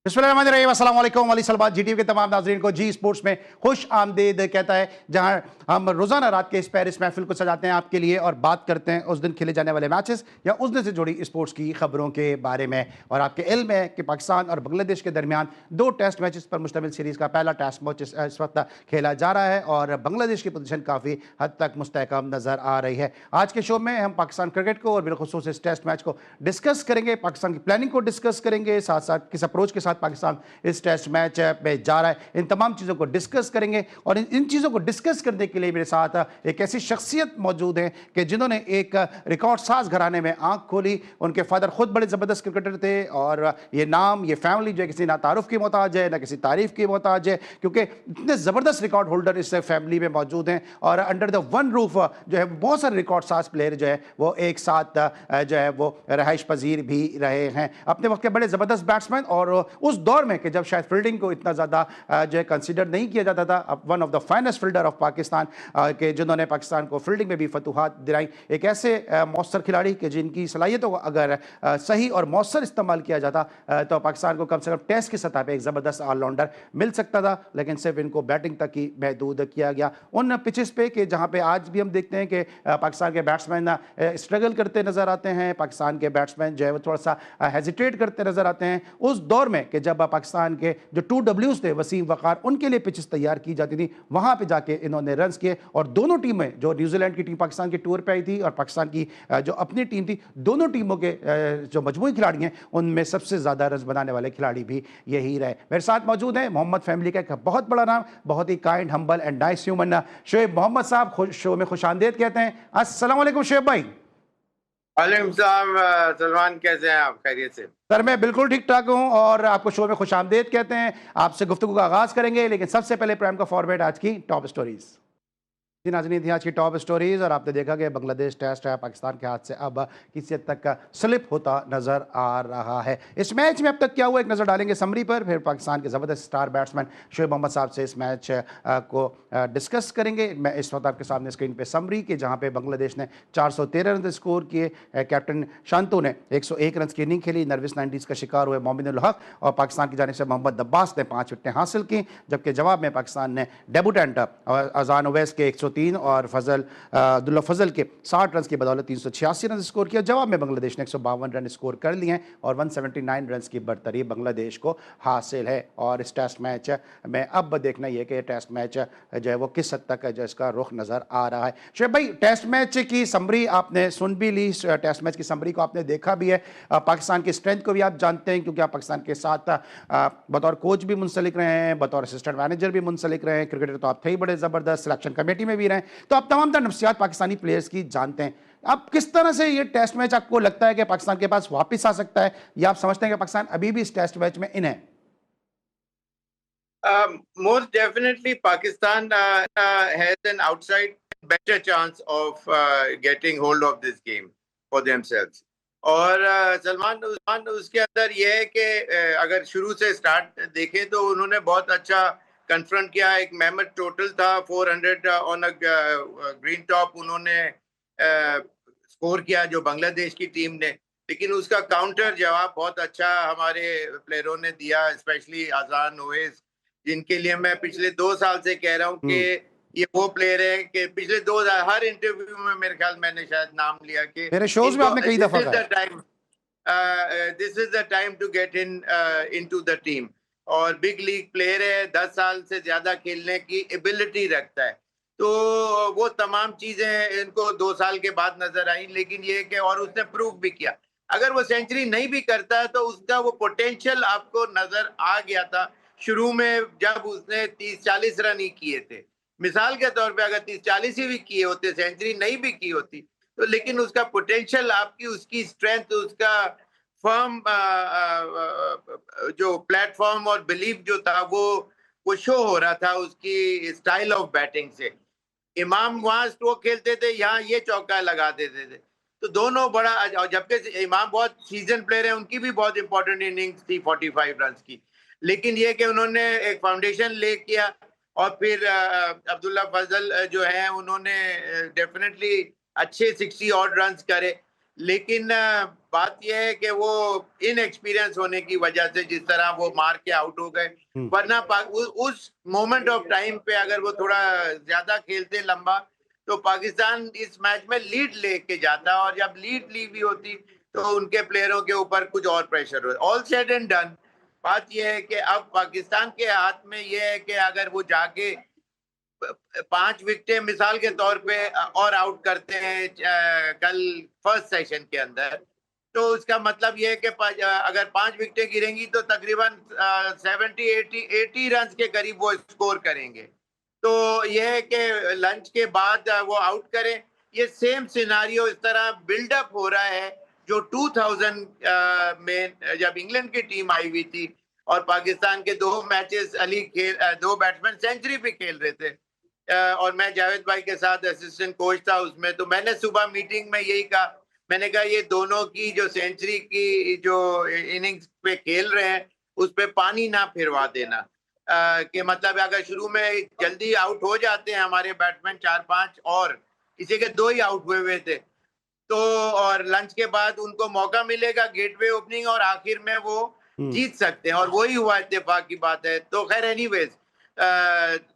बिस्मिल्लाहिर्रहमानिर्रहीम, अस्सलाम वालेकुम। अली सलमान जीटीवी के तमाम नाज़रीन को जी स्पोर्ट्स में खुश आमदीद कहता है, जहां हम रोज़ाना रात के इस पैरिस महफिल को सजाते हैं आपके लिए और बात करते हैं उस दिन खेले जाने वाले मैचेस या उस दिन से जुड़ी स्पोर्ट्स की खबरों के बारे में। और आपके इल्म है कि पाकिस्तान और बांग्लादेश के दरमियान 2 टेस्ट मैचेस पर मुश्तमिल सीरीज़ का पहला टेस्ट मैच इस वक्त खेला जा रहा है और बांग्लादेश की पोजीशन काफ़ी हद तक मुस्तहकम नज़र आ रही है। आज के शो में हम पाकिस्तान क्रिकेट को और बिलखुसूस इस टेस्ट मैच को डिस्कस करेंगे, पाकिस्तान की प्लानिंग को डिस्कस करेंगे, साथ साथ किस अप्रोच के साथ पाकिस्तान इस टेस्ट मैच में जा रहा है, इन तमाम चीज़ों को डिस्कस करेंगे। और इन चीज़ों को डिस्कस करने के लिए मेरे साथ एक ऐसी शख्सियत मौजूद है कि जिन्होंने एक रिकॉर्ड साज घराने में आंख खोली। उनके फादर खुद बड़े ज़बरदस्त क्रिकेटर थे और ये नाम, ये फैमिली जो है किसी ना तारुफ की मोहताज है ना किसी तारीफ की मोहताज है, क्योंकि इतने ज़बरदस्त रिकॉर्ड होल्डर इस फैमिली में मौजूद हैं। और अंडर द वन रूफ जो है बहुत सारे रिकॉर्ड साज प्लेयर जो है वो एक साथ जो है वो रहाइश पजीर भी रहे हैं। अपने वक्त के बड़े ज़बरदस्त बैट्समैन और उस दौर में कि जब शायद फील्डिंग को इतना ज़्यादा जो है कंसिडर नहीं किया जाता था, अब one of the finest fielder of Pakistan के जिन्होंने पाकिस्तान को फील्डिंग में भी फतूहात दिलाई। एक ऐसे मौसर खिलाड़ी के जिनकी सलाहियतों को अगर सही और मौसर इस्तेमाल किया जाता तो पाकिस्तान को कम से कम टेस्ट की सतह पर एक ज़बरदस्त ऑलराउंडर मिल सकता था, लेकिन सिर्फ इनको बैटिंग तक ही महदूद किया गया उन पिचेस पे कि जहाँ पे आज भी हम देखते हैं कि पाकिस्तान के बैट्समैन स्ट्रगल करते नजर आते हैं, पाकिस्तान के बैट्समैन जो है वो थोड़ा सा हेजिटेट करते नजर आते हैं। उस दौर में कि जब पाकिस्तान के जो 2Ws थे, वसीम वकार, उनके लिए पिचेस तैयार की जाती थी, वहां पे जाके इन्होंने रन्स किए। और दोनों टीमें, जो न्यूजीलैंड की टीम पाकिस्तान के टूर पे आई थी और पाकिस्तान की जो अपनी टीम थी, दोनों टीमों के जो मजमूई खिलाड़ी हैं उनमें सबसे ज्यादा रन्स बनाने वाले खिलाड़ी भी यही रहे। मेरे साथ मौजूद है मोहम्मद फैमिली का एक बहुत बड़ा नाम, बहुत ही kind, humble and nice human, Shoaib Mohammad साहब शो में खुशामदीद कहते हैं। अस्सलाम वालेकुम शोएब भाई। वालेकुम सलाम सलमान, कैसे हैं आप? खैरियत से? सर मैं बिल्कुल ठीक ठाक हूं और आपको शो में खुशामदीद कहते हैं। आपसे गुफ्तगू का आगाज करेंगे, लेकिन सबसे पहले प्राइम का फॉर्मेट आज की टॉप स्टोरीज। जी नाज़रीन, थी आज की टॉप स्टोरीज और आपने देखा कि बांग्लादेश टेस्ट है पाकिस्तान के हाथ से अब किसी हद तक स्लिप होता नज़र आ रहा है। इस मैच में अब तक क्या हुआ एक नज़र डालेंगे समरी पर, फिर पाकिस्तान के ज़बरदस्त स्टार बैट्समैन शोएब मोहम्मद साहब से इस मैच को डिस्कस करेंगे। मैं इस वक्त आपके सामने स्क्रीन पे समरी के, जहाँ पे बांग्लादेश ने 413 रन स्कोर किए, कैप्टन शांतु ने 101 रन की इनिंग खेली, नर्वस 90s का शिकार हुए मोमिनुल हक और पाकिस्तान की जानिब से मोहम्मद अब्बास ने 5 विकेटें हासिल की, जबकि जवाब में पाकिस्तान ने डेबुटेंट अजान ओवैस के 103 और अब्दुल्ला फजल के 60 रन की बदौलत 386 रन स्कोर किया। जवाब में बांग्लादेश ने 152 रन स्कोर कर लिए हैं और 179 रन की बरतरी बांग्लादेश को हासिल है। और इस टेस्ट मैच में अब देखना यह कि टेस्ट मैच जो है वो किस हद तक जो इसका रुख नज़र आ रहा है। शोएब भाई, टेस्ट मैच की समरी आपने सुन भी ली, टेस्ट मैच की समरी को आपने देखा भी है, पाकिस्तान की स्ट्रेंथ को भी आप जानते हैं क्योंकि आप पाकिस्तान के साथ बतौर कोच भी मुंसलिक रहे हैं, बतौर असिस्टेंट मैनेजर भी मुंसलिक रहे हैं, क्रिकेटर तो आप थे ही बड़े ज़बरदस्त, सिलेक्शन कमेटी में भी रहे, तो आप तमाम तरह नफ्सियात पाकिस्तानी प्लेयर्स की जानते हैं। अब किस तरह से ये टेस्ट मैच आपको लगता है कि पाकिस्तान के पास वापस आ सकता है, या आप समझते हैं कि पाकिस्तान अभी भी इस टेस्ट मैच में इन है? Most definitely, Pakistan has an outside better chance of getting hold of this game for themselves. और सलमान उसके अंदर ये है कि अगर शुरू से स्टार्ट देखें तो उन्होंने बहुत अच्छा कन्फ्रंट किया। एक मेहमत टोटल था 400 ऑन अ ग्रीन टॉप, उन्होंने स्कोर किया जो बांग्लादेश की टीम ने, लेकिन उसका काउंटर जवाब बहुत अच्छा हमारे प्लेयरों ने दिया, स्पेशली अजान ओवैस, जिनके लिए मैं पिछले 2 साल से कह रहा हूँ कि ये वो प्लेयर है कि पिछले 2 हर इंटरव्यू में मेरे ख्याल मैंने शायद नाम लिया कि मेरे शोज में आपने कई दफा this is the time to get into the team. और बिग लीग प्लेयर है, 10 साल से ज्यादा खेलने की एबिलिटी रखता है, तो वो तमाम चीजें इनको 2 साल के बाद नजर आई। लेकिन ये कि और उसने प्रूव भी किया, अगर वो सेंचुरी नहीं भी करता तो उसका वो पोटेंशियल आपको नजर आ गया था शुरू में, जब उसने 30-40 रन ही किए थे। मिसाल के तौर पे अगर 30-40 ही भी किए होते, सेंचुरी नहीं भी की होती, तो लेकिन उसका पोटेंशियल, आपकी उसकी स्ट्रेंथ, उसका फर्म जो प्लेटफॉर्म और बिलीफ जो था वो शो हो रहा था उसकी स्टाइल ऑफ बैटिंग से। इमाम वहां स्ट्रोक खेलते थे, यहाँ ये चौका लगा देते थे, तो दोनों बड़ा, जबकि इमाम बहुत सीजन प्लेयर है, उनकी भी बहुत इंपॉर्टेंट इनिंग्स थी 45 रन की, लेकिन ये कि उन्होंने एक फाउंडेशन ले किया। और फिर अब्दुल्ला फजल जो है उन्होंने डेफिनेटली अच्छे 60 ऑड रन करे। लेकिन बात यह है कि वो इनएक्सपीरियंस होने की वजह से जिस तरह वो मार के आउट हो गए, वरना उस मोमेंट ऑफ टाइम पे अगर वो थोड़ा ज्यादा खेलते लंबा तो पाकिस्तान इस मैच में लीड लेके जाता, और जब लीड ली भी होती तो उनके प्लेयरों के ऊपर कुछ और प्रेशर हो। ऑल सेड एंड डन, बात यह है कि अब पाकिस्तान के हाथ में यह है कि अगर वो जाके 5 विकेटें मिसाल के तौर पे और आउट करते हैं कल फर्स्ट सेशन के अंदर, तो उसका मतलब यह है कि अगर 5 विकेटें गिरेंगी तो तकरीबन 70-80 रन के करीब वो स्कोर करेंगे। तो यह है कि लंच के बाद वो आउट करें। ये सेम सिनारियो इस तरह बिल्डअप हो रहा है जो 2000 में जब इंग्लैंड की टीम आई हुई थी और पाकिस्तान के 2 मैचेस दो बैट्समैन सेंचुरी पे खेल रहे थे, और मैं जावेद भाई के साथ असिस्टेंट कोच था उसमें। तो मैंने सुबह मीटिंग में यही कहा, मैंने कहा ये दोनों की जो सेंचुरी की जो इनिंग्स पे खेल रहे हैं उस पे पानी ना फिरवा देना, कि मतलब अगर शुरू में जल्दी आउट हो जाते हैं हमारे बैट्समैन 4-5, और किसी के 2 ही आउट हुए ते, तो और लंच के बाद उनको मौका मिलेगा गेटवे ओपनिंग और आखिर में वो जीत सकते हैं, और वही हुआ, इत्तेफाक की बात है। तो खैर एनीवेज,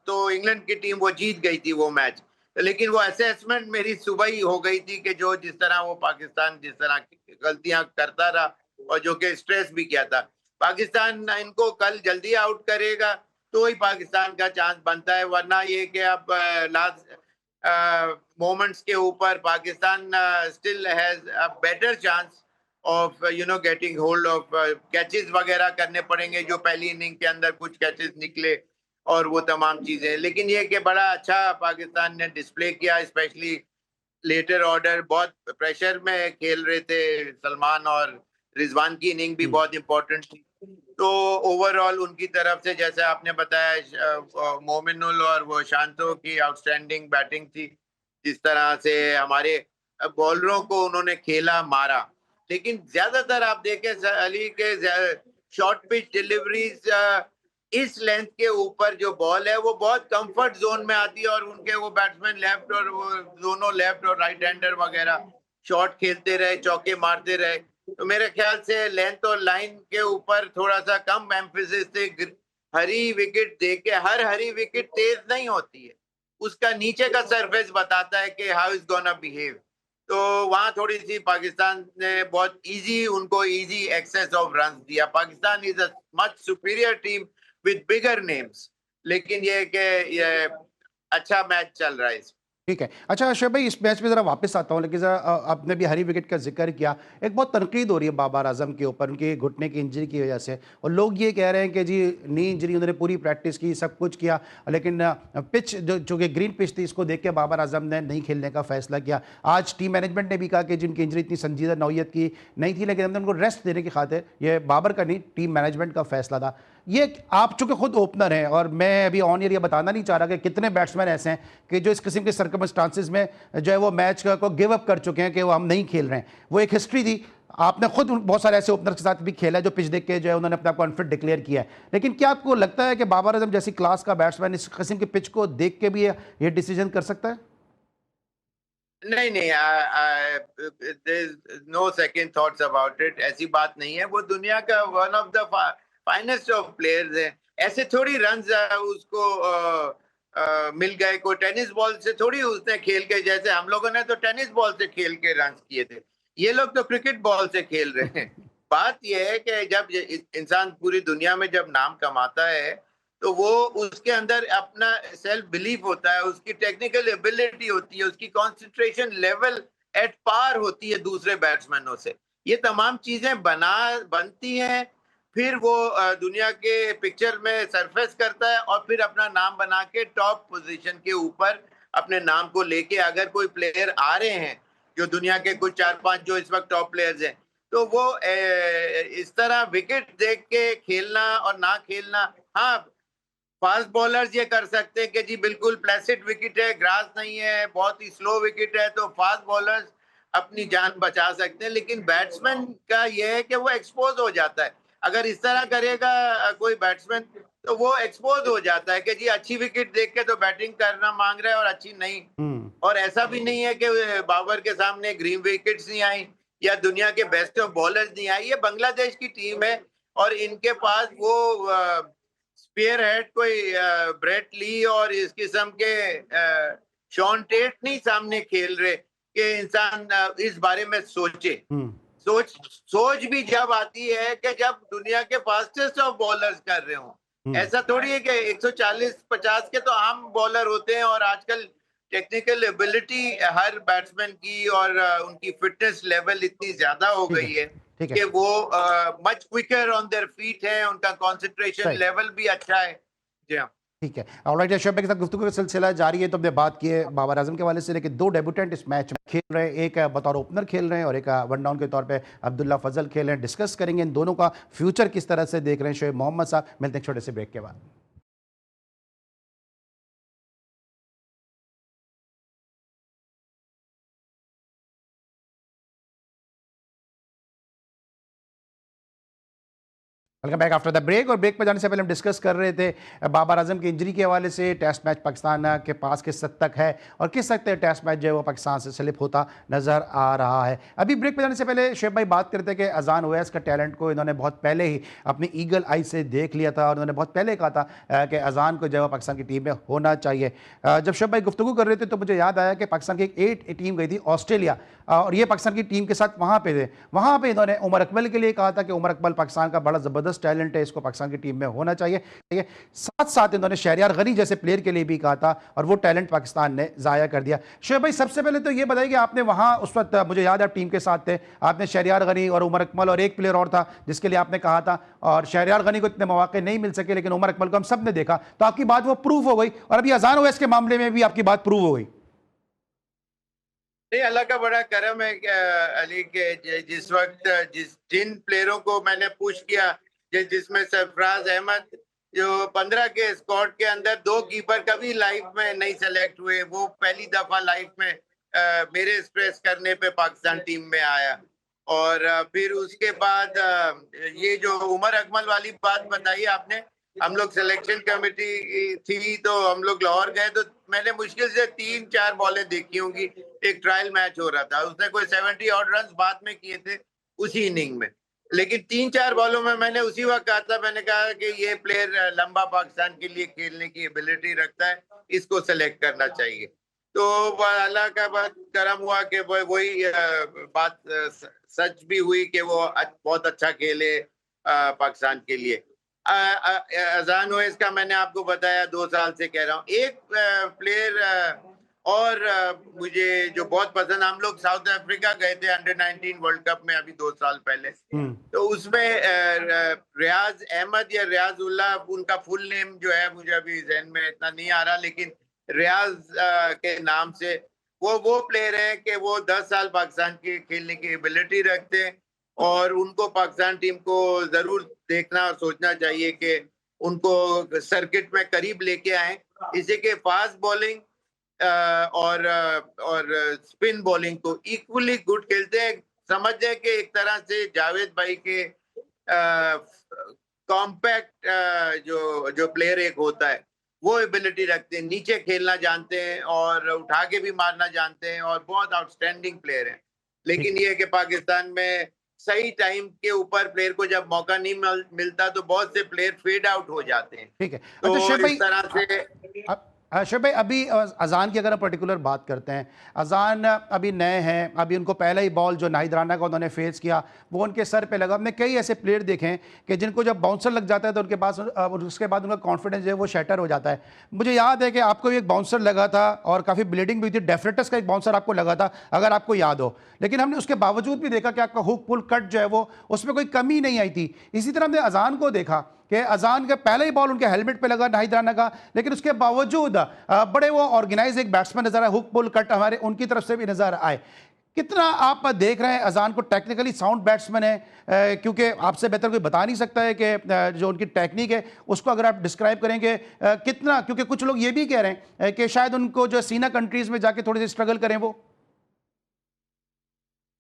तो इंग्लैंड की टीम वो जीत गई थी वो मैच, लेकिन वो असेसमेंट मेरी सुबह ही हो गई थी कि जो जिस तरह वो पाकिस्तान जिस तरह गलतियां करता रहा और जो कि स्ट्रेस भी किया था, पाकिस्तान इनको कल जल्दी आउट करेगा तो ही पाकिस्तान का चांस बनता है, वरना ये कि अब लास्ट मोमेंट्स के ऊपर Pakistan still has a better chance of getting hold of catches वगैरह करने पड़ेंगे, जो पहली इनिंग के अंदर कुछ कैचेस निकले और वो तमाम चीजें। लेकिन ये कि बड़ा अच्छा पाकिस्तान ने डिस्प्ले किया, स्पेशली लेटर ऑर्डर बहुत प्रेशर में खेल रहे थे। सलमान और रिजवान की इनिंग भी बहुत इंपॉर्टेंट थी। तो ओवरऑल उनकी तरफ से जैसे आपने बताया मोमिनुल और वो शांतो की आउटस्टैंडिंग बैटिंग थी, जिस तरह से हमारे बॉलरों को उन्होंने खेला मारा। लेकिन ज्यादातर आप देखें अली के शॉर्ट पिच डिलीवरीज इस लेंथ के ऊपर जो बॉल है वो बहुत कंफर्ट जोन में आती है, और उनके वो बैट्समैन लेफ्ट और वो दोनों लेफ्ट और राइट हैंडर वगैरह शॉट खेलते रहे, चौके मारते रहे। तो मेरे ख्याल से लेंथ और लाइन के ऊपर थोड़ा सा कम एम्फेसिस से हरी विकेट देके, हर हरी विकेट तेज नहीं होती है, उसका नीचे का सरफेस बताता है कि हाउ इज गोना बिहेव। तो वहां थोड़ी सी पाकिस्तान ने बहुत इजी उनको इजी एक्सेस ऑफ रन दिया। Pakistan is a much superior team with bigger names, लेकिन ये कि ये अच्छा मैच चल रहा है। ठीक है। अच्छा शोएब भाई, इस मैच में ज़रा वापस आता हूँ, लेकिन ज़रा आपने भी हरी विकेट का जिक्र किया। एक बहुत तनकीद हो रही है बाबर आजम के ऊपर उनके घुटने की इंजरी की वजह से, और लोग ये कह रहे हैं कि जी नी इंजरी, उन्होंने पूरी प्रैक्टिस की, सब कुछ किया, लेकिन पिच जो कि ग्रीन पिच थी, इसको देख के बाबर आजम ने नहीं खेलने का फैसला किया। आज टीम मैनेजमेंट ने भी कहा कि जिनकी इंजरी इतनी संजीदा नौयत की नहीं थी, लेकिन हमने उनको रेस्ट देने की खातिर, ये बाबर का नहीं, टीम मैनेजमेंट का फैसला था। ये आप चूंकि खुद ओपनर हैं, और मैं अभी ऑन एयर ये बताना नहीं चाह रहा कि कितने बैट्समैन ऐसे हैं कि जो इस किस्म के सर्कमस्टांसिस में जो है वो मैच को गिव अप कर चुके हैं कि वो हम नहीं खेल रहे हैं। वो एक हिस्ट्री थी, आपने खुद बहुत सारे ऐसे ओपनर के साथ भी खेला है जो पिच देख के जो है उन्होंने अपना कॉन्फिडेंट डिक्लेयर किया है। लेकिन क्या आपको लगता है कि बाबर आजम जैसी क्लास का बैट्समैन इस किस्म की पिच को देख के भी ये डिसीजन कर सकता है? नहीं नहीं, no second thoughts about it. ऐसी बात नहीं है, वो दुनिया का one of the finest of players है। ऐसे थोड़ी रन्स उसको मिल गए, कोई टेनिस बॉल से थोड़ी उसने खेल के, जैसे हम लोगों ने तो टेनिस बॉल से खेल के रन किए थे, ये लोग तो क्रिकेट बॉल से खेल रहे हैं। बात यह है कि जब इंसान पूरी दुनिया में जब नाम कमाता है तो वो उसके अंदर अपना सेल्फ बिलीफ होता है, उसकी टेक्निकल एबिलिटी होती है, उसकी कंसंट्रेशन लेवल एट पार होती है दूसरे बैट्समैनों से। ये तमाम चीजें बनती हैं, फिर वो दुनिया के पिक्चर में सरफेस करता है और फिर अपना नाम बना के टॉप पोजीशन के ऊपर अपने नाम को लेके अगर कोई प्लेयर आ रहे हैं जो दुनिया के कुछ 4-5 जो इस वक्त टॉप प्लेयर्स हैं, तो वो इस तरह विकेट देख के खेलना और ना खेलना, हाँ फास्ट बॉलर्स ये कर सकते हैं कि जी बिल्कुल प्लेसिड विकेट है, ग्रास नहीं है, बहुत ही स्लो विकेट है, तो फास्ट बॉलर्स अपनी जान बचा सकते हैं। लेकिन बैट्समैन का ये है कि वो एक्सपोज हो जाता है। अगर इस तरह करेगा कोई बैट्समैन तो वो एक्सपोज हो जाता है कि जी अच्छी विकेट देख के तो बैटिंग करना मांग रहा है और अच्छी नहीं। और ऐसा भी नहीं है कि बाबर के सामने ग्रीन विकेट्स नहीं आई, या दुनिया के बेस्ट ऑफ बॉलर्स नहीं आए। ये बांग्लादेश की टीम है और इनके पास वो स्पीयर हेड कोई ब्रेट ली और इस किस्म के शॉन टेट नहीं सामने खेल रहे कि इंसान इस बारे में सोचे। सोच भी जब आती है कि जब दुनिया के फास्टेस्ट ऑफ बॉलर्स कर रहे हो। ऐसा थोड़ी है कि 140-50 के तो आम बॉलर होते हैं और आजकल टेक्निकल एबिलिटी हर बैट्समैन की और उनकी फिटनेस लेवल इतनी ज्यादा हो गई है कि वो much quicker on their feet है, उनका कंसंट्रेशन लेवल भी अच्छा है। जी हाँ, ठीक है। ऑलराइट, शोएब के साथ गुफ्तगू का सिलसिला जारी है। तो हमने बात की है बाबर आजम के हवाले से, लेकिन दो डेब्यूटेंट इस मैच में खेल रहे हैं, एक बतौर ओपनर खेल रहे हैं और एक वन डाउन के तौर पे अब्दुल्ला फजल खेल रहे हैं। डिस्कस करेंगे इन दोनों का फ्यूचर किस तरह से देख रहे हैं शोएब मोहम्मद साहब। मिलते हैं छोटे से ब्रेक के बाद। Welcome back after the break. और ब्रेक पर जाने से पहले हम डिस्कस कर रहे थे बाबर आजम की इंजरी के हवाले से, टेस्ट मैच पाकिस्तान के पास किस हद तक है और किस हद तक टेस्ट मैच जो है वो पाकिस्तान से स्लिप होता नज़र आ रहा है। अभी ब्रेक पर जाने से पहले शोएब भाई बात करते हैं कि अजान ओवैस का टैलेंट को इन्होंने बहुत पहले ही अपनी ईगल आई से देख लिया था और उन्होंने बहुत पहले कहा था कि अजान को जो है पाकिस्तान की टीम में होना चाहिए। जब शोएब भाई गुफ्तगू कर रहे थे तो मुझे याद आया कि पाकिस्तान की एक टीम गई थी ऑस्ट्रेलिया और ये पाकिस्तान की टीम के साथ वहाँ पे थे। वहाँ पे इन्होंने उमर अकमल के लिए कहा था कि उमर अकमल पाकिस्तान का बड़ा ज़बरदस्त टैलेंट है, इसको पाकिस्तान की टीम में होना चाहिए। साथ साथ इन्होंने शहरियार गनी जैसे प्लेयर के लिए भी कहा था और वो टैलेंट पाकिस्तान ने ज़ाया कर दिया। शोएब भाई सबसे पहले तो ये बताइए कि आपने वहाँ उस वक्त, मुझे याद है आप टीम के साथ थे, आपने शहरियार गनी और उमर अकमल और एक प्लेयर और था जिसके लिए आपने कहा था, और शहरियार गनी को इतने मौके नहीं मिल सके लेकिन उमर अकमल को हम सब ने देखा, तो आपकी बात वो प्रूव हो गई और अभी अजान ओवैस के मामले में भी आपकी बात प्रूव हो गई। नहीं, अल्लाह का बड़ा करम है अली के जिस वक्त जिन प्लेयरों को मैंने पुश किया, जिसमें सरफराज अहमद जो 15 के स्क्वाड के अंदर 2 कीपर कभी लाइफ में नहीं सेलेक्ट हुए, वो पहली दफा लाइफ में मेरे एक्सप्रेस करने पे पाकिस्तान टीम में आया। और फिर उसके बाद ये जो उमर अकमल वाली बात बताई आपने, हम लोग सिलेक्शन कमेटी थी तो हम लोग लाहौर गए तो मैंने मुश्किल से 3-4 बॉलें देखी होंगी। एक ट्रायल मैच हो रहा था, उसने कोई 70 ऑड रन बाद में किए थे उसी इनिंग में, लेकिन 3-4 बॉलों में मैंने उसी वक्त कहा था, मैंने कहा कि ये प्लेयर लंबा पाकिस्तान के लिए खेलने की एबिलिटी रखता है, इसको सेलेक्ट करना चाहिए। तो अल्लाह का बात करम हुआ कि वही बात सच भी हुई कि वो बहुत अच्छा खेले पाकिस्तान के लिए। अजान ओवैस का मैंने आपको बताया 2 साल से कह रहा हूँ। एक प्लेयर और मुझे जो बहुत पसंद, हम लोग साउथ अफ्रीका गए थे अंडर 19 वर्ल्ड कप में अभी 2 साल पहले, तो उसमें रियाज अहमद या रियाज उल्लाह, उनका फुल नेम जो है मुझे अभी जहन में इतना नहीं आ रहा, लेकिन रियाज के नाम से वो प्लेयर है कि वो 10 साल पाकिस्तान की खेलने की एबिलिटी रखते हैं और उनको पाकिस्तान टीम को जरूर देखना और सोचना चाहिए कि उनको सर्किट में करीब लेके आए, इसे के फास्ट बॉलिंग और स्पिन बॉलिंग को इक्वली गुड खेलते हैं। समझ जाए कि एक तरह से जावेद भाई के कॉम्पैक्ट जो प्लेयर एक होता है वो एबिलिटी रखते हैं, नीचे खेलना जानते हैं और उठा के भी मारना जानते हैं और बहुत आउटस्टैंडिंग प्लेयर हैं। लेकिन ये कि पाकिस्तान में सही टाइम के ऊपर प्लेयर को जब मौका नहीं मिलता तो बहुत से प्लेयर फेड आउट हो जाते हैं। ठीक है, तो अच्छा इस तरह से शोएब भाई अभी अजान की अगर हम पर्टिकुलर बात करते हैं, अजान अभी नए हैं, अभी उनको पहला ही बॉल जो नाहिद राना का उन्होंने फेस किया वो उनके सर पे लगा। हमने कई ऐसे प्लेयर देखे हैं कि जिनको जब बाउंसर लग जाता है तो उनके पास उसके बाद उनका कॉन्फिडेंस जो है वो शैटर हो जाता है। मुझे याद है कि आपको एक बाउंसर लगा था और काफ़ी ब्लीडिंग भी थी, डेफरेटस का एक बाउंसर आपको लगा था अगर आपको याद हो, लेकिन हमने उसके बावजूद भी देखा कि आपका हुक पुल कट जो है वो उसमें कोई कमी नहीं आई थी। इसी तरह हमने अजान को देखा कि अजान का पहला ही बॉल उनके हेलमेट पे लगा नाहिद राना का, लेकिन उसके बावजूद बड़े वो ऑर्गेनाइज एक बैट्समैन नजर आए, हुक पुल कट हमारे उनकी तरफ से भी नजर आए। कितना आप देख रहे हैं अजान को टेक्निकली साउंड बैट्समैन है, क्योंकि आपसे बेहतर कोई बता नहीं सकता है कि जो उनकी टेक्निक है उसको अगर आप डिस्क्राइब करेंगे कितना, क्योंकि कुछ लोग ये भी कह रहे हैं कि शायद उनको जो सीना कंट्रीज में जाके थोड़ी सी स्ट्रगल करें वो।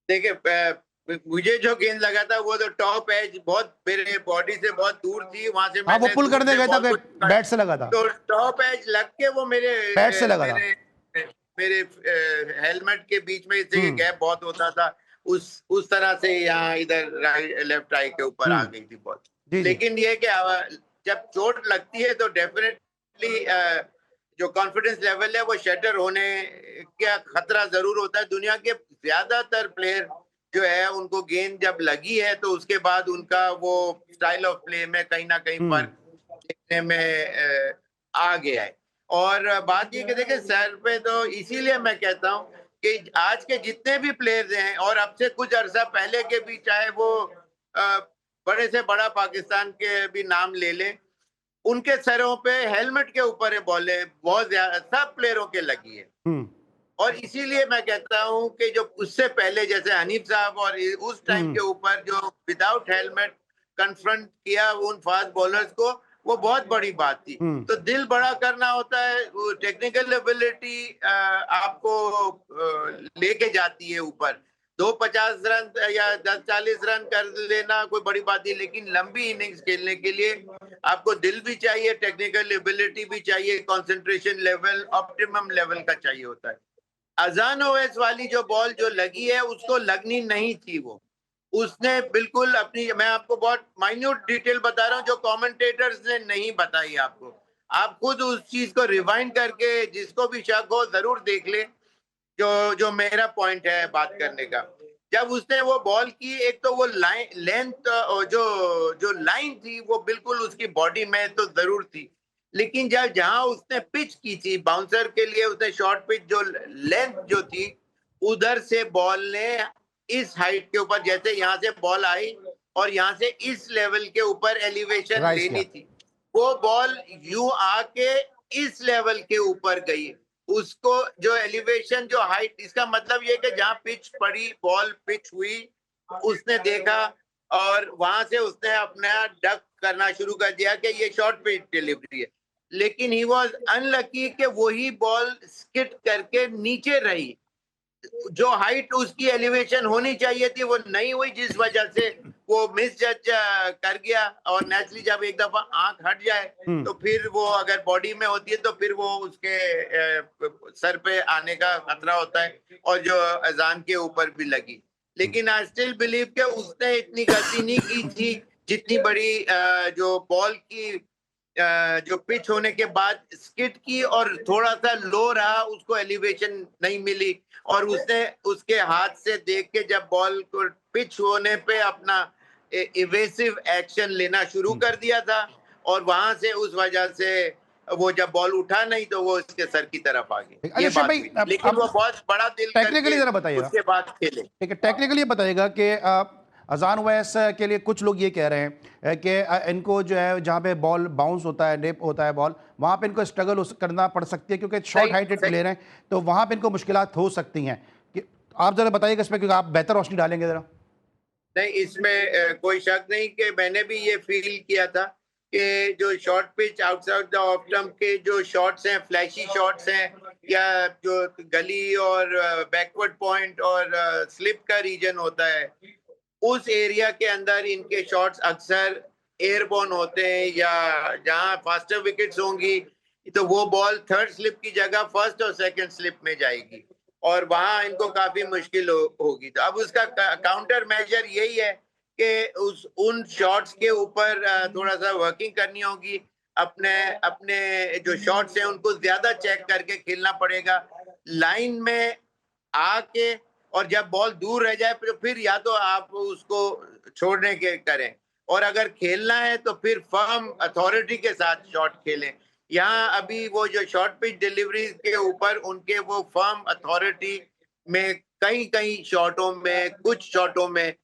देखिए, मुझे जो गेंद लगा था वो तो टॉप एज बहुत मेरे बॉडी से बहुत दूर थी, वहां से वो पुल करने गया था, बैट से लगा था, तो टॉप एज लग के वो मेरे बैट से लगा था, मेरे हेलमेट के बीच में से गैप बहुत होता था, उस तरह से यहाँ इधर राइट लेफ्ट आई के ऊपर आ गई थी बॉल। जी जी लेकिन ये कि जब चोट लगती है तो डेफिनेटली जो कॉन्फिडेंस लेवल है वो शटर होने का खतरा जरूर होता है। दुनिया के ज्यादातर प्लेयर जो है उनको गेंद जब लगी है तो उसके बाद उनका वो स्टाइल ऑफ प्ले में कहीं ना कहीं फर्क देखने में आ गया है। और बात ये कि देखिए सर पे तो इसीलिए मैं कहता हूँ कि आज के जितने भी प्लेयर्स हैं और अब से कुछ अरसा पहले के भी, चाहे वो बड़े से बड़ा पाकिस्तान के भी नाम ले लें, उनके सरों पे हेलमेट के ऊपर है बॉलें बहुत ज्यादा सब प्लेयरों के लगी है। और इसीलिए मैं कहता हूं कि जो उससे पहले जैसे हनीफ साहब और उस टाइम के ऊपर जो विदाउट हेलमेट कन्फ्रंट किया उन फास्ट बॉलर्स को, वो बहुत बड़ी बात थी। तो दिल बड़ा करना होता है, टेक्निकल एबिलिटी आपको लेके जाती है ऊपर। 250 रन या 10-40 रन कर लेना कोई बड़ी बात नहीं, लेकिन लंबी इनिंग्स खेलने के लिए आपको दिल भी चाहिए, टेक्निकल एबिलिटी भी चाहिए, कंसंट्रेशन लेवल ऑप्टिमम लेवल का चाहिए होता है। अजान ओवैस वाली जो बॉल जो लगी है उसको लगनी नहीं थी। वो उसने बिल्कुल अपनी, मैं आपको बहुत माइन्यूट डिटेल बता रहा हूँ जो कमेंटेटर्स ने नहीं बताई आपको। आप खुद उस चीज को रिवाइंड करके जिसको भी शक हो जरूर देख ले। जो जो मेरा पॉइंट है बात करने का, जब उसने वो बॉल की, एक तो वो लाइन लेंथ जो जो लाइन थी वो बिल्कुल उसकी बॉडी में तो जरूर थी, लेकिन जब जहां उसने पिच की थी बाउंसर के लिए, उसने शॉर्ट पिच जो लेंथ जो थी उधर से बॉल ने इस हाइट के ऊपर, जैसे यहाँ से बॉल आई और यहाँ से इस लेवल के ऊपर एलिवेशन लेनी थी, वो बॉल यूं आके इस लेवल के ऊपर गई। उसको जो एलिवेशन जो हाइट, इसका मतलब ये कि जहां पिच पड़ी, बॉल पिच हुई, उसने देखा और वहां से उसने अपना डक करना शुरू कर दिया कि ये शॉर्ट पिच डिलीवरी है। लेकिन ही वॉज अनलकी कि वही बॉल स्किट करके नीचे रही। जो हाइट उसकी एलिवेशन होनी चाहिए थी वो नहीं हुई, जिस वजह से वो मिस जज कर गया। और नेचुरली जब एक दफा आंख हट जाए तो फिर वो अगर बॉडी में होती है तो फिर वो उसके सर पे आने का खतरा होता है, और जो अजान के ऊपर भी लगी। लेकिन आई स्टिल बिलीव कि उसने इतनी गलती नहीं की थी जितनी बड़ी जो बॉल की जो पिच होने के बाद स्किट की और थोड़ा सा लो रहा, उसको एलिवेशन नहीं मिली, और उसने उसके हाथ से देख के जब बॉल को पिच होने पे अपना इवेसिव एक्शन लेना शुरू कर दिया था, और वहां से उस वजह से वो जब बॉल उठा नहीं तो वो उसके सर की तरफ आ गई। ये अच्छा बात भाई, हुई, लेकिन वो बहुत बड़ा दिल टेक्निकली जरा करके बताइएगा, उसके बाद खेले। ठीक है, टेक्निकली बताइएगा कि अजान ओवैस के लिए कुछ लोग ये कह रहे हैं कि इनको जो है जहाँ पे बॉल बाउंस होता है, रेप होता है बॉल, वहाँ पे इनको स्ट्रगल करना पड़ सकती है क्योंकि शॉर्ट हाइटेड प्लेयर हैं, तो वहाँ पे इनको मुश्किलात हो सकती हैं। कि आप जरा बताइएगा इसमें, क्योंकि आप बेहतर रोशनी डालेंगे जरा। नहीं, इसमें कोई शक नहीं कि मैंने भी ये फील किया था कि जो short pitch outside the off stump के जो शॉट्स हैं, फ्लैशी शॉट्स हैं, या जो गली और बैकवर्ड पॉइंट और स्लिप का रीजन होता है, उस एरिया के अंदर इनके शॉट्स अक्सर एयरबॉर्न होते हैं, या जहां फास्टर विकेट्स होंगी तो वो बॉल थर्ड स्लिप की जगह फर्स्ट और सेकंड स्लिप में जाएगी, और वहां इनको काफी मुश्किल होगी। तो अब उसका काउंटर मेजर यही है कि उन शॉट्स के ऊपर थोड़ा सा वर्किंग करनी होगी। अपने अपने जो शॉट्स हैं उनको ज्यादा चेक करके खेलना पड़ेगा, लाइन में आके, और जब बॉल दूर रह जाए तो फिर या तो आप उसको छोड़ने के करें, और अगर खेलना है तो फिर फर्म अथॉरिटी के साथ शॉट खेलें। यहाँ अभी वो जो शॉर्ट पिच डिलीवरी के ऊपर उनके वो फर्म अथॉरिटी में कई कई शॉटों में, कुछ शॉटों में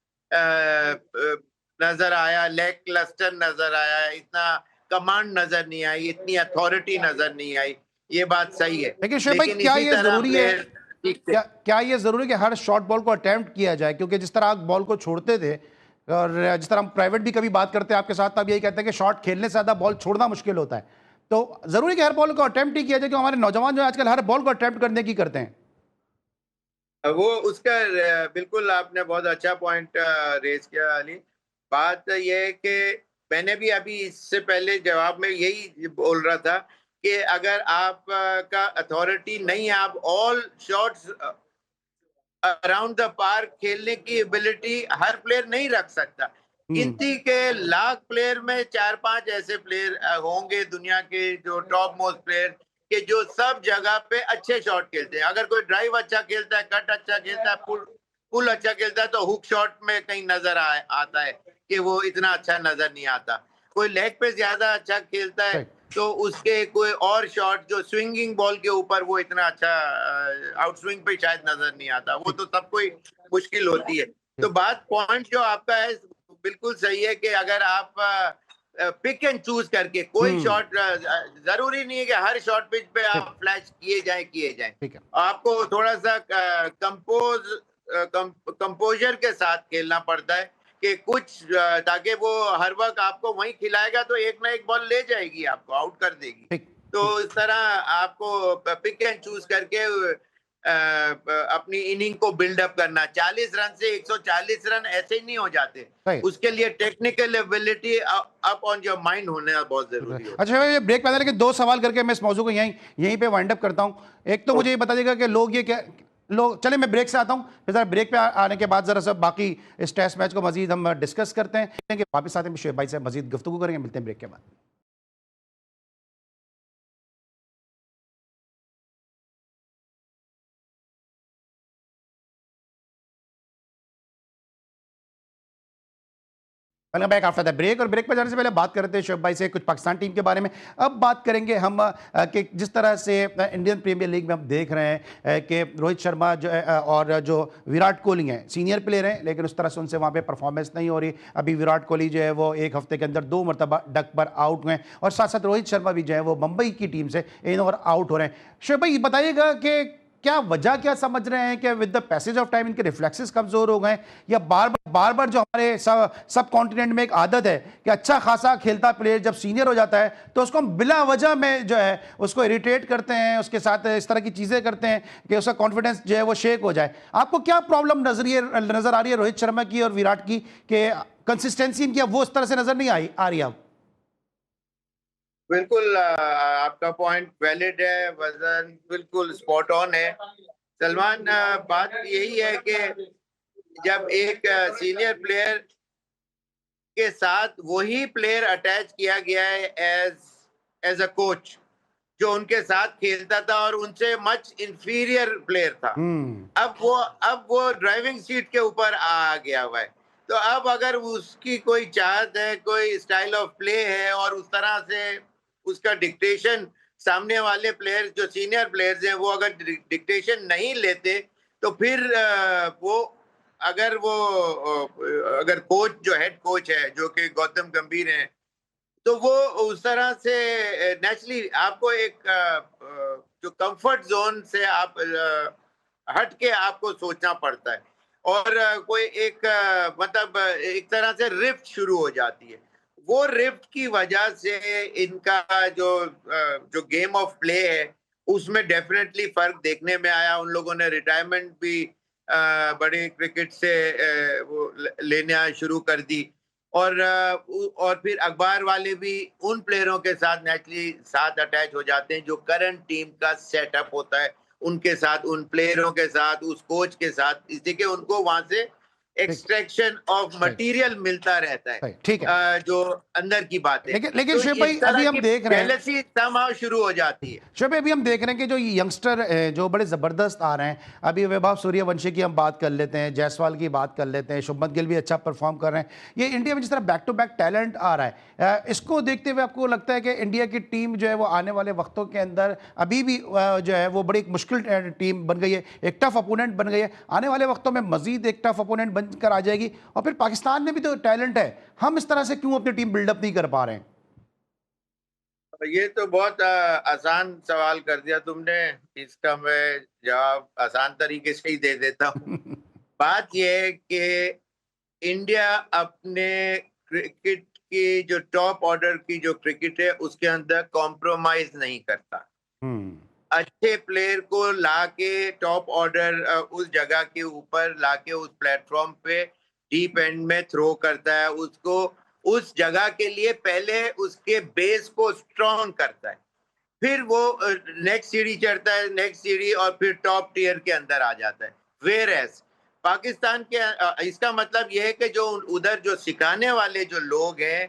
नजर आया, लेग क्लस्टर नजर आया, इतना कमांड नजर नहीं आई, इतनी अथॉरिटी नजर नहीं आई। ये बात सही है, लेकिन शेख भाई, लेकिन क्या इसी ये तरह जरूरी है, क्या ये जरूरी है कि हर शॉर्ट बॉल को अटेम्प्ट किया जाए? क्योंकि जिस तरह आप बॉल को छोड़ते थे, और जिस तरह हम प्राइवेट भी कभी बात करते हैं आपके साथ, तब यही कहते हैं कि शॉट खेलने से ज्यादा बॉल छोड़ना मुश्किल होता है, तो जरूरी कि हर बॉल को अटेम्प्ट ही किया जाए? क्योंकि हमारे नौजवान जो आजकल हर बॉल को अटेम्प्ट करने की करते हैं। वो उसका बिल्कुल आपने बहुत अच्छा पॉइंट रेज किया अली। बात यह है कि मैंने भी अभी इससे पहले जवाब में यही बोल रहा था कि अगर आप का अथॉरिटी नहीं है, आप all shots around the park खेलने की एबिलिटी हर प्लेयर नहीं रख सकता। गिनती के लाख प्लेयर में 4-5 ऐसे प्लेयर होंगे दुनिया के जो टॉप मोस्ट प्लेयर के जो सब जगह पे अच्छे शॉट खेलते हैं। अगर कोई ड्राइव अच्छा खेलता है, कट अच्छा खेलता है, पुल अच्छा खेलता है, तो हुक शॉट में कहीं नजर आता है कि वो इतना अच्छा नजर नहीं आता। कोई लेग पे ज्यादा अच्छा खेलता है तो उसके कोई और शॉट जो स्विंगिंग बॉल के ऊपर वो इतना अच्छा आउट स्विंग पे शायद नजर नहीं आता। वो तो सबको ही मुश्किल होती है। तो बात पॉइंट जो आपका है बिल्कुल सही है कि अगर आप पिक एंड चूज करके कोई शॉट, जरूरी नहीं है कि हर शॉट पिच पे आप फ्लैश किए जाएं। आपको थोड़ा सा कंपोजर के साथ खेलना पड़ता है कि कुछ ताकि वो हर वक्त आपको वहीं खिलाएगा तो एक ना एक बॉल ले जाएगी, आपको आउट कर देगी। तो इस तरह आपको पिक एंड चूज करके अपनी इनिंग को बिल्डअप करना। 40 रन से 140 रन ऐसे ही नहीं हो जाते। उसके लिए technical ability up on your mind होना बहुत जरूरी है। अच्छा, ये ब्रेक पहले लेकिन 2 सवाल करके मैं इस मौजू को यहीं पे वाइंड अप करता हूं। एक तो मुझे ये बता देगा कि लोग ये क्या लोग, चले मैं ब्रेक से आता हूं, फिर जरा ब्रेक पे आने के बाद जरा सब बाकी इस टेस्ट मैच को मजीद हम डिस्कस करते हैं। वापस आते हैं, शोएब भाई से मजीद गुफ्तगू करेंगे। मिलते हैं ब्रेक के बाद। Welcome back after the break. और ब्रेक पर जाने से पहले बात करते हैं शोएब भाई से कुछ पाकिस्तान टीम के बारे में। अब बात करेंगे हम कि जिस तरह से इंडियन प्रीमियर लीग में हम देख रहे हैं कि रोहित शर्मा जो और जो विराट कोहली हैं सीनियर प्लेयर हैं, लेकिन उस तरह से उनसे वहाँ पे परफॉर्मेंस नहीं हो रही। अभी विराट कोहली जो है वो एक हफ्ते के अंदर 2 मरतबा डक पर आउट हुए, और साथ साथ रोहित शर्मा भी जो है वो मुंबई की टीम से इन ओवर आउट हो रहे हैं। शोएब भाई बताइएगा कि क्या वजह क्या समझ रहे हैं कि with the passage of time इनके रिफ्लेक्सेस कमजोर हो गए, या बार बार जो हमारे सब कॉन्टिनेंट में एक आदत है कि अच्छा खासा खेलता प्लेयर जब सीनियर हो जाता है तो उसको हम बिला वजह में जो है उसको इरिटेट करते हैं, उसके साथ इस तरह की चीजें करते हैं कि उसका कॉन्फिडेंस जो है वो शेक हो जाए। आपको क्या प्रॉब्लम नजर आ रही है रोहित शर्मा की और विराट की कि कंसिस्टेंसी इनकी अब वो उस तरह से नजर नहीं आ रही अब? बिल्कुल आपका पॉइंट वैलिड है, वजन बिल्कुल स्पॉट ऑन है सलमान। बात यही है कि जब एक सीनियर प्लेयर के साथ वही प्लेयर अटैच किया गया है एज अ कोच जो उनके साथ खेलता था और उनसे मच इंफीरियर प्लेयर था, अब वो ड्राइविंग सीट के ऊपर आ गया हुआ है। तो अब अगर उसकी कोई चाहत है, कोई स्टाइल ऑफ प्ले है और उस तरह से उसका डिक्टेशन सामने वाले प्लेयर जो सीनियर प्लेयर्स हैं वो अगर डिक्टेशन नहीं लेते तो फिर वो अगर कोच जो हेड कोच है जो कि गौतम गंभीर है तो वो उस तरह से नेचुरली आपको एक जो कंफर्ट जोन से आप हट के आपको सोचना पड़ता है और कोई एक मतलब एक तरह से रिफ्ट शुरू हो जाती है। वो रिफ्ट की वजह से इनका जो गेम ऑफ प्ले है उसमें डेफिनेटली फर्क देखने में आया। उन लोगों ने रिटायरमेंट भी बड़े क्रिकेट से वो लेना शुरू कर दी और फिर अखबार वाले भी उन प्लेयरों के साथ नेचुरली साथ अटैच हो जाते हैं जो करंट टीम का सेटअप होता है, उनके साथ, उन प्लेयरों के साथ, उस कोच के साथ, इसलिए कि उनको वहां से एक्सट्रैक्शन ऑफ मटेरियल मिलता रहता है। ठीक है, जो अंदर की बातें, लेकिन तो शोएब इस भाई तरह अभी हम की देख रहे हैं जेलसी somehow शुरू हो जाती है। शोएब, अभी हम देख रहे हैं कि जो यंगस्टर जो बड़े ज़बरदस्त आ रहे हैं, अभी वैभव सूर्यवंशी की हम बात कर लेते हैं, जायसवाल की बात कर लेते हैं, शुभमन गिल भी अच्छा परफॉर्म कर रहे हैं। ये इंडिया में जिस तरह बैक टू बैक टैलेंट आ रहा है, इसको देखते हुए आपको लगता है कि इंडिया की टीम जो है वो आने वाले वक्तों के अंदर अभी भी जो है वो बड़ी मुश्किल टीम बन गई है, एक टफ अपोनेंट बन गई है, आने वाले वक्तों में मजीद एक टफ अपोनेंट बनकर आ जाएगी? और फिर पाकिस्तान में भी तो टैलेंट है, हम इस तरह से क्यों अपनी टीम बिल्डअप नहीं कर पा रहे हैं? ये तो बहुत आसान सवाल कर दिया तुमने। इसका मैं जवाब आसान तरीके से ही दे देता हूँ। बात यह है कि इंडिया अपने क्रिकेट की जो टॉप ऑर्डर की जो क्रिकेट है उसके अंदर कॉम्प्रोमाइज नहीं करता। अच्छे प्लेयर को लाके टॉप ऑर्डर उस जगह के ऊपर लाके उस प्लेटफॉर्म पे डीप एंड में थ्रो करता है, उसको उस जगह के लिए पहले उसके बेस को स्ट्रॉन्ग करता है, फिर वो नेक्स्ट सीढ़ी चढ़ता है, नेक्स्ट सीढ़ी, और फिर टॉप टियर के अंदर आ जाता है। वेयर एज पाकिस्तान के इसका मतलब यह है कि जो उधर जो सिखाने वाले जो लोग हैं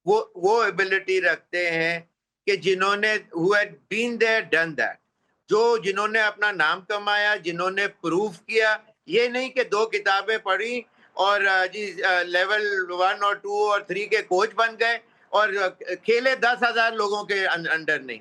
वो एबिलिटी रखते हैं कि जिन्होंने who had been there done that, जो जिन्होंने अपना नाम कमाया, जिन्होंने प्रूफ किया, ये नहीं कि 2 किताबें पढ़ी और जी लेवल 1 और 2 और 3 के कोच बन गए और खेले 10,000 लोगों के अंडर नहीं।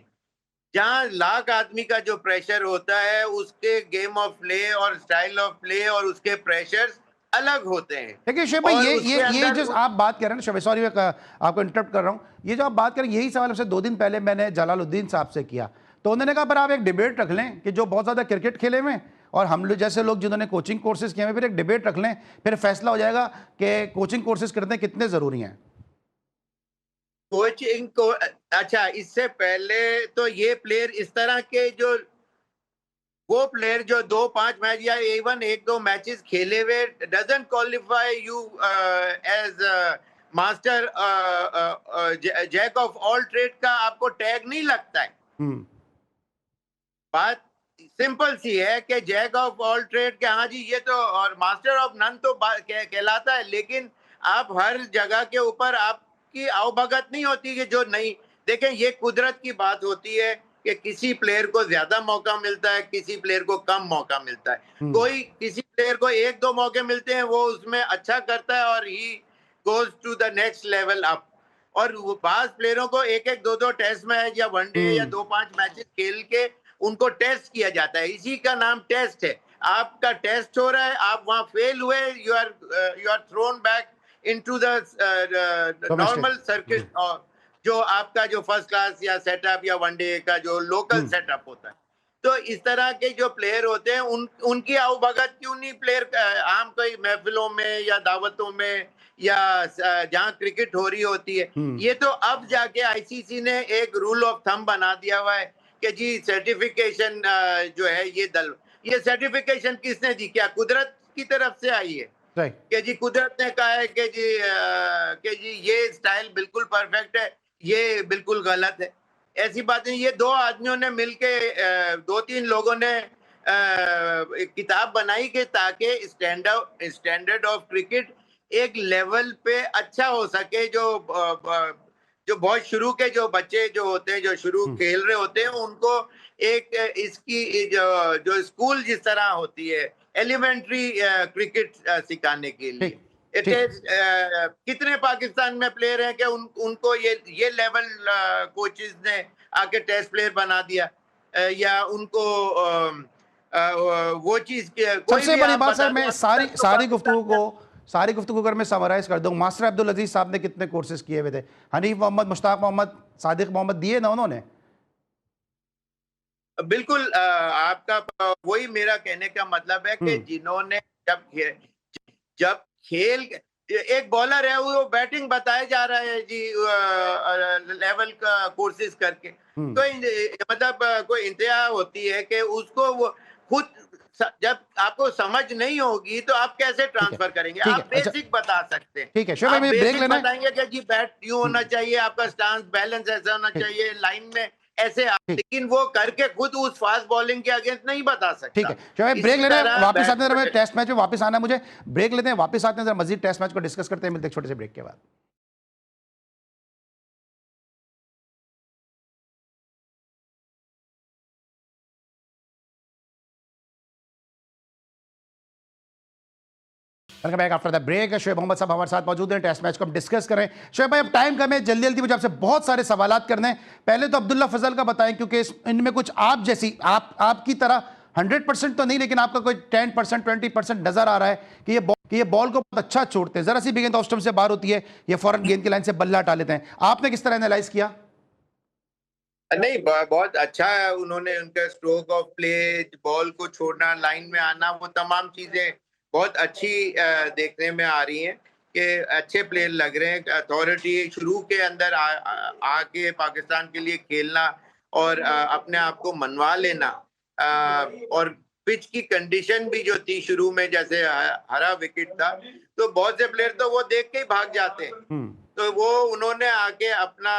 जहाँ लाख आदमी का जो प्रेशर होता है, उसके गेम ऑफ प्ले और स्टाइल ऑफ प्ले और उसके प्रेशर्स अलग होते हैं। देखिए शोएब भाई, और ये उसके ये अंदर जो आप बात कर रहे हैं ना शोएब, सॉरी मैं आपको इंटरप्ट कर रहा हूँ, ये जो आप बात कर रहे हैं यही सवाल हमसे 2 दिन पहले मैंने जलालुद्दीन साहब से किया, तो उन्होंने कहा पर आप एक डिबेट रख लें कि जो बहुत ज्यादा क्रिकेट खेले हुए हैं और हम लोग जैसे लोग जिन्होंने कोचिंग कोर्सेज किए हैं, फिर एक डिबेट रख लें, फिर फैसला हो जाएगा कि कोचिंग कोर्सेज करने कितने जरूरी हैं। कोचिंग को अच्छा, इससे पहले तो ये प्लेयर इस तरह के जो वो प्लेयर जो 2-5 मैच या इवन 1-2 मैचेस खेले हुए doesn't qualify you as master jack of all trade का आपको टैग नहीं लगता है। बात सिंपल सी है कि जैक ऑफ ऑल ट्रेड के हाँ जी ये तो और मास्टर ऑफ नन तो कहलाता है, लेकिन आप हर जगह के ऊपर आपकी आवभगत नहीं होती कि जो नहीं देखें, ये कुदरत की बात होती है कि किसी प्लेयर को ज्यादा मौका मिलता है, किसी प्लेयर को कम मौका मिलता है। कोई किसी प्लेयर को 1-2 मौके मिलते हैं, वो उसमें अच्छा करता है और he goes to the next level up, और बाज प्लेयरों को 1-1, 2-2 टेस्ट मैच या वनडे या 2-5 मैचेस खेल के उनको टेस्ट किया जाता है। इसी का नाम टेस्ट है। आपका टेस्ट हो रहा है, आप वहां फेल हुए, you are thrown back into the normal circuit, और जो आपका जो फर्स्ट क्लास या सेटअप या वनडे का जो लोकल सेटअप होता है। तो इस तरह के जो प्लेयर होते हैं उनकी आवभगत क्यों नहीं प्लेयर आम कोई महफिलों में या दावतों में या जहां क्रिकेट हो रही होती है। ये तो अब जाके आईसीसी ने एक रूल ऑफ थंब बना दिया हुआ है कि जी सर्टिफिकेशन जो है ये सर्टिफिकेशन किसने दी? क्या कुदरत की तरफ से आई है कि जी कुदरत ने कहा है कि जी ये स्टाइल बिल्कुल परफेक्ट है, ये बिल्कुल गलत है? ऐसी बात नहीं। ये 2 आदमियों ने मिलके 2-3 लोगों ने एक किताब बनाई कि ताकि स्टैंडर्ड ऑफ क्रिकेट एक लेवल पे अच्छा हो सके। जो बहुत शुरू के जो बच्चे जो होते हैं, जो शुरू खेल रहे होते हैं, उनको एक इसकी जो स्कूल जिस तरह होती है एलिमेंट्री क्रिकेट सिखाने के लिए, कितने पाकिस्तान में प्लेयर हैं कि उनको ये लेवल कोचेस ने आके टेस्ट प्लेयर बना दिया, या उनको वो चीज सबसे बड़ी बात सर, मैं सारी गुफ्तगू अगर मैं समराइज कर दूं, मास्टर अब्दुल अजीज साहब ने कितने कोर्सेज किए हुए थे? हनीफ मोहम्मद, मुश्ताक मोहम्मद, सादिक मोहम्मद दिए ना उन्होंने? बिल्कुल। आपका वही मेरा कहने का मतलब है कि जिन्होंने जब खेल एक बॉलर है वो बैटिंग बताया जा रहा है जी लेवल का कोर्सेज करके, तो मतलब कोई इंतहा होती है कि उसको वो खुद जब आपको समझ नहीं होगी तो आप कैसे ट्रांसफर करेंगे? आप बेसिक बता सकते हैं। ठीक है शोएब भाई, ब्रेक लेना बताएंगे कि जी बैट यूं होना चाहिए, आपका स्टांस बैलेंस ऐसा होना चाहिए, लाइन में ऐसे, लेकिन वो करके खुद उस फास्ट बॉलिंग के अगेंस्ट नहीं बता सकता। ठीक है शोएब, ब्रेक लेना है, वापस आते हैं, टेस्ट मैच में वापस आना है मुझे, ब्रेक लेते हैं, वापस आते हैं, मजीद टेस्ट मैच को डिस्कस करते हैं, मिलते हैं छोटे से ब्रेक के बाद। Welcome back after the break. Shoaib Mohammad साहब हमारे साथ मौजूद हैं, टेस्ट मैच को हम डिस्कस करें। शोएब भाई अब टाइम कम है, जल्दी जल्दी मुझे आपसे बहुत सारे सवाल करने हैं। पहले तो अब्दुल्ला फजल का बताएं, क्योंकि इनमें कुछ आप जैसी आपकी तरह 100% तो नहीं, लेकिन आपका कोई 10% 20% नजर आ रहा है कि ये बॉल को बहुत अच्छा छोड़ते हैं। जरा सी भी गेंद ऑफ स्टंप से बाहर होती है, ये फौरन गेंद की लाइन से बल्ला हटा लेते हैं। आपने किस तरह एनालाइज किया? नहीं, बहुत अच्छा है उन्होंने, उनका स्ट्रोक ऑफ प्ले, बॉल को छोड़ना, लाइन में आना, वो तमाम चीजें बहुत अच्छी देखने में आ रही हैं कि अच्छे प्लेयर लग रहे हैं। अथॉरिटी शुरू के अंदर आके पाकिस्तान के लिए खेलना और अपने आप को मनवा लेना, और पिच की कंडीशन भी जो थी शुरू में, जैसे हरा विकेट था, तो बहुत से प्लेयर तो वो देख के ही भाग जाते हैं तो वो उन्होंने आके अपना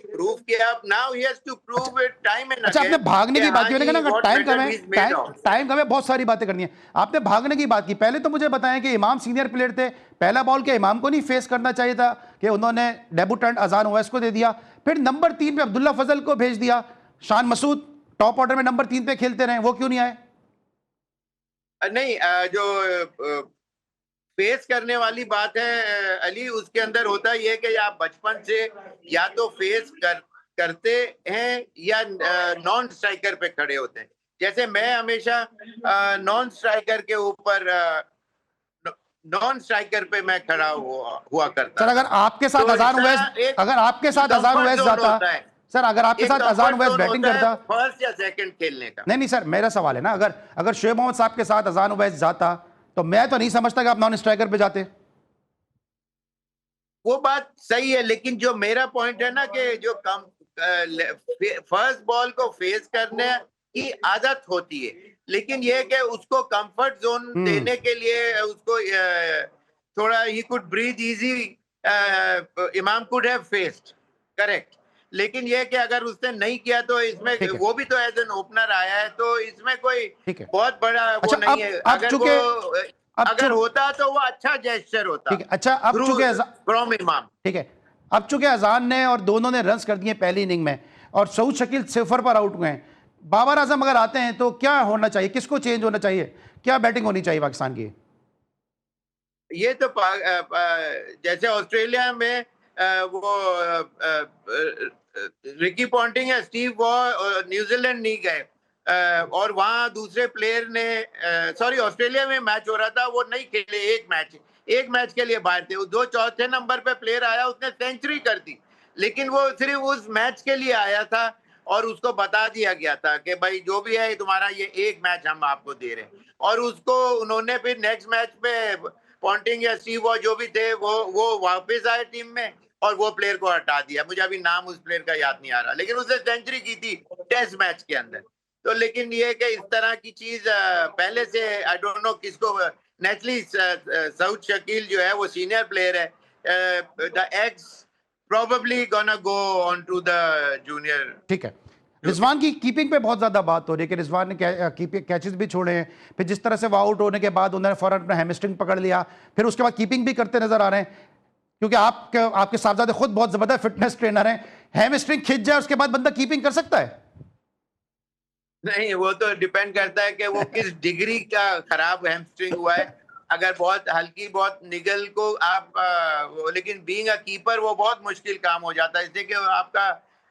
प्रूव किया। अब now he has to prove it time and अच्छा, अगेन। आपने भागने की बात की, मैंने कहा ना अगर टाइम कम है, मेड टाइम ऑफ। टाइम कम है, बहुत सारी बातें करनी है। आपने भागने की बात की, पहले तो मुझे बताएं कि इमाम सीनियर प्लेयर थे, पहला बॉल के इमाम को नहीं फेस करना चाहिए था कि उन्होंने डेब्यूटेंट अजान ओवैस को दे दिया, फिर नंबर 3 पे अब्दुल्ला फजल को भेज दिया, शान मसूद टॉप ऑर्डर में नंबर 3 पे खेलते रहे, वो क्यों नहीं आए? नहीं, जो फेस करने वाली बात है अली, उसके अंदर होता ये है कि आप बचपन से या तो फेस करते हैं या नॉन स्ट्राइकर पे खड़े होते हैं। जैसे मैं हमेशा नॉन स्ट्राइकर के ऊपर नॉन स्ट्राइकर पे मैं खड़ा हुआ करता सर, अगर था। आपके साथ तो अजान इस उवैस, तरह एक अगर आपके साथ अजान कंफर्ट उवैस जोन जाता, होता है, सर अगर आपके एक साथ अजान कंफर्ट उवैस जोन बैटिंग होता है करता, फर्स्ट या सेकंड खेलने का। नहीं नहीं सर, मेरा सवाल है ना, अगर अगर शोएब मोहम्मद साहब के साथ अजान उवैस जाता तो मैं तो नहीं समझता कि आप नॉन स्ट्राइकर पे जाते। वो बात सही है, लेकिन जो मेरा पॉइंट है ना कि जो कम फर्स्ट बॉल को फेस करने की आदत होती है, लेकिन ये कि उसको कंफर्ट जोन देने के लिए उसको थोड़ा ही कुड ब्रीथ इजी, इमाम कुड हैव फेस्ड, करेक्ट। लेकिन ये कि अगर उसने नहीं किया तो इसमें ठीक है, वो भी तो एज एन ओपनर आया है, तो इसमें कोई ठीक है। बहुत बड़ा वो अच्छा, नहीं है। अब अगर चूंकि, वो अब अगर चूंकि, होता तो वो अच्छा जेस्चर होता ठीक है, अच्छा अब थ्रू चूंकि फ्रॉम इमाम। ठीक है, अब चूंकि अजान ने और दोनों ने रन्स कर दिए पहली इनिंग में और सऊद शकील सिफर पर आउट हुए हैं, बाबर आजम अगर आते हैं तो क्या होना चाहिए, किसको चेंज होना चाहिए, क्या बैटिंग होनी चाहिए पाकिस्तान की? ये तो जैसे ऑस्ट्रेलिया में वो रिकी पॉन्टिंग या स्टीव वॉ न्यूजीलैंड नहीं गए, और वहां दूसरे प्लेयर ने, सॉरी ऑस्ट्रेलिया में मैच हो रहा था, वो नहीं खेले, एक मैच के लिए बाहर थे। दो चौथे नंबर पे प्लेयर आया, उसने सेंचुरी कर दी, लेकिन वो सिर्फ उस मैच के लिए आया था और उसको बता दिया गया था कि भाई जो भी है तुम्हारा ये एक मैच हम आपको दे रहे हैं। और उसको उन्होंने फिर नेक्स्ट मैच में पॉन्टिंग या स्टीव वॉ जो भी थे वो वापस आए टीम में और वो प्लेयर को हटा दिया। मुझे अभी नाम उस प्लेयर का याद नहीं आ रहा, लेकिन उसने सेंचुरी की थी टेस्ट मैच के अंदर। तो लेकिन ये कि इस तरह की चीज पहले से आई डोंट नो किसको, नेचुरली सऊद शकील जो है वो सीनियर प्लेयर है, the ex probably gonna go on to the junior. ठीक है, रिजवान की कीपिंग पे बहुत ज्यादा बात हो रही है कि रिजवान ने कैचेस भी छोड़े हैं, फिर जिस तरह से वो आउट होने के बाद उन्होंने फौरन अपना हैमस्ट्रिंग पकड़ लिया, फिर उसके बाद कीपिंग भी करते नजर आ रहे हैं, क्योंकि आपके साहबजादे खुद बहुत जबरदस्त फिटनेस ट्रेनर हैं, हैमस्ट्रिंग खिंच जाए उसके बाद बंदा कीपिंग कर सकता है? नहीं, वो तो डिपेंड करता है कि वो किस डिग्री का खराब हैमस्ट्रिंग हुआ है। अगर बहुत हल्की, बहुत निगल को आप लेकिन बीइंग अ कीपर वो बहुत मुश्किल काम हो जाता है, इसलिए कि आपका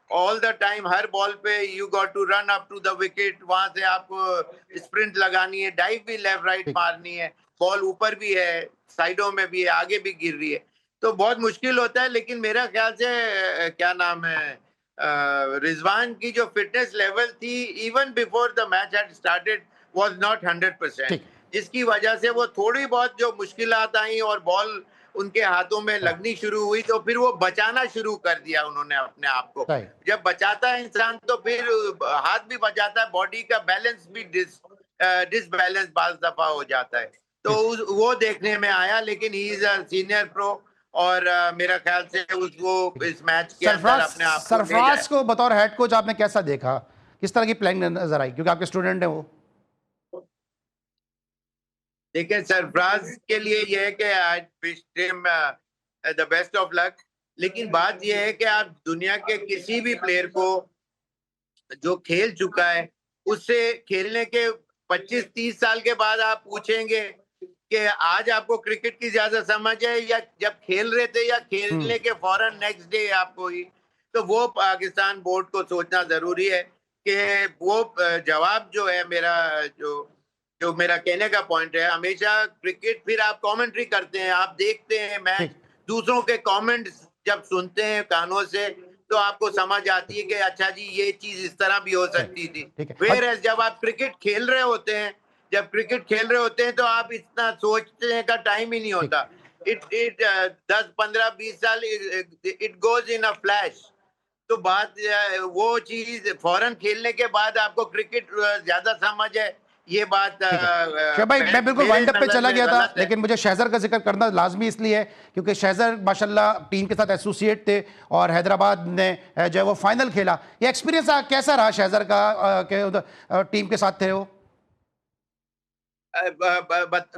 ऑल द टाइम हर बॉल पे you got to run up to the wicket, वहां से आपको स्प्रिंट लगानी है, डाइव भी लेफ्ट राइट मारनी है, बॉल ऊपर भी है, साइडों में भी है, आगे भी गिर रही है, तो बहुत मुश्किल होता है। लेकिन मेरा ख्याल से क्या नाम है, रिजवान की जो फिटनेस लेवल थी even before the match had started was not 100%, ठीक, जिसकी वजह से वो थोड़ी बहुत जो मुश्किलात आई और बॉल उनके हाथों में लगनी शुरू हुई, तो फिर वो बचाना शुरू कर दिया उन्होंने अपने आप को। राइट, जब बचाता है इंसान तो फिर हाथ भी बचाता है, बॉडी का बैलेंस भी डिसबैलेंस बाज दफा हो जाता है, तो वो देखने में आया। लेकिन he is a senior pro और मेरा ख्याल से वो इस मैच के अंदर अपने आप को ले जाए। सरफराज को बतौर हेड कोच आपने कैसा देखा, किस तरह की प्लानिंग नजर आई, क्योंकि आपके स्टूडेंट है वो? देखिए, सरफराज के लिए यह है कि I wish him the best of luck, लेकिन बात यह है कि आप दुनिया के किसी भी प्लेयर को जो खेल चुका है उससे खेलने के 25-30 साल के बाद आप पूछेंगे कि आज आपको क्रिकेट की ज्यादा समझ है या जब खेल रहे थे या खेलने के फौरन नेक्स्ट डे आपको ही, तो वो पाकिस्तान बोर्ड को सोचना जरूरी है कि वो जवाब जो है मेरा, जो जो मेरा कहने का पॉइंट है, हमेशा क्रिकेट फिर आप कमेंट्री करते हैं, आप देखते हैं मैच, ठीक, दूसरों के कमेंट्स जब सुनते हैं कानों से तो आपको समझ आती है कि अच्छा जी ये चीज इस तरह भी हो सकती थी। ठीक है, फिर जब आप क्रिकेट खेल रहे होते हैं, जब क्रिकेट खेल रहे होते हैं तो आप इतना सोचने का टाइम ही नहीं ठीक, होता। इट 10-15-20 साल it goes in a flash. तो बात वो चीज फौरन खेलने के बाद आपको क्रिकेट ज्यादा समझ है ये बात ठीक है शोएब भाई, मैं बिल्कुल मेरे वाइंड अप पे नजर चला में गया था, गलत है। लेकिन मुझे शहजर का जिक्र करना लाजमी इसलिए है क्योंकि शहजर माशाल्लाह टीम के साथ एसोसिएट थे और हैदराबाद ने जो है वो फाइनल खेला। ये एक्सपीरियंस कैसा रहा शहजर का के उधर टीम के साथ थे वो?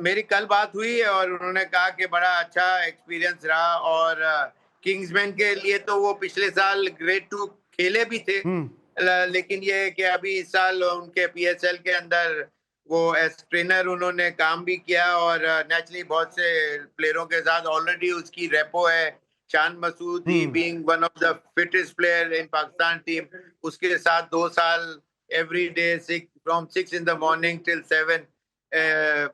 मेरी कल बात हुई और उन्होंने कहा कि बड़ा अच्छा एक्सपीरियंस रहा और किंग्समैन के लिए तो वो पिछले साल ग्रेड 2 खेले भी थे। हम्म। लेकिन ये है कि अभी इस साल उनके पीएसएल के अंदर वो एज ट्रेनर उन्होंने काम भी किया और नेचुरली बहुत से प्लेयरों के साथ ऑलरेडी उसकी रेपो है। Shan Masood hmm. Being one of the fittest player in Pakistan team, उसके साथ 2 साल every day 6 from 6 in the morning till 7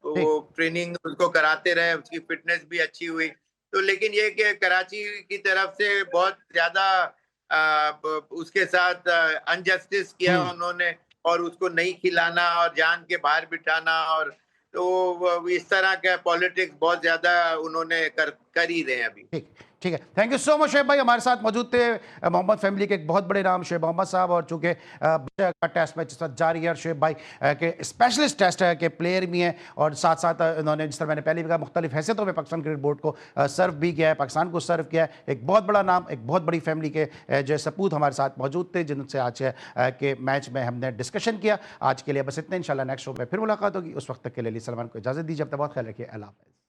वो ठीक। ट्रेनिंग उसको कराते रहे, उसकी फिटनेस भी अच्छी हुई। तो लेकिन ये कि कराची की तरफ से बहुत ज्यादा उसके साथ अनजस्टिस किया हम्म। उन्होंने और उसको नहीं खिलाना और जान के बाहर बिठाना और तो इस तरह का पॉलिटिक्स बहुत ज्यादा उन्होंने कर ही रहे हैं अभी। ठीक। ठीक है, thank you so much Shoaib भाई। हमारे साथ मौजूद थे मोहम्मद फैमिली के एक बहुत बड़े नाम शोएब मोहम्मद साहब, और चूंकि का टेस्ट मैच इस वक्त जारी है और शोएब भाई के स्पेशलिस्ट टेस्ट के प्लेयर भी हैं और साथ साथ इन्होंने जिस तरह मैंने पहले भी कहा मुख्तलिफ हैसियतों में पाकिस्तान क्रिकेट बोर्ड को सर्व भी किया है, पाकिस्तान को सर्व किया है। एक बहुत बड़ा नाम, एक बहुत बड़ी फैमिली के जो सपूत हमारे साथ मौजूद थे जिनसे आज के मैच में हमने डिस्कशन किया। आज के लिए बस इतना, इंशाल्लाह नेक्स्ट शो में फिर मुलाकात होगी। उस वक्त तक के लिए सलमान को इजाज़त दीजिए, अपना बहुत ख्याल रखिए, अल्लाह हाफ़िज़।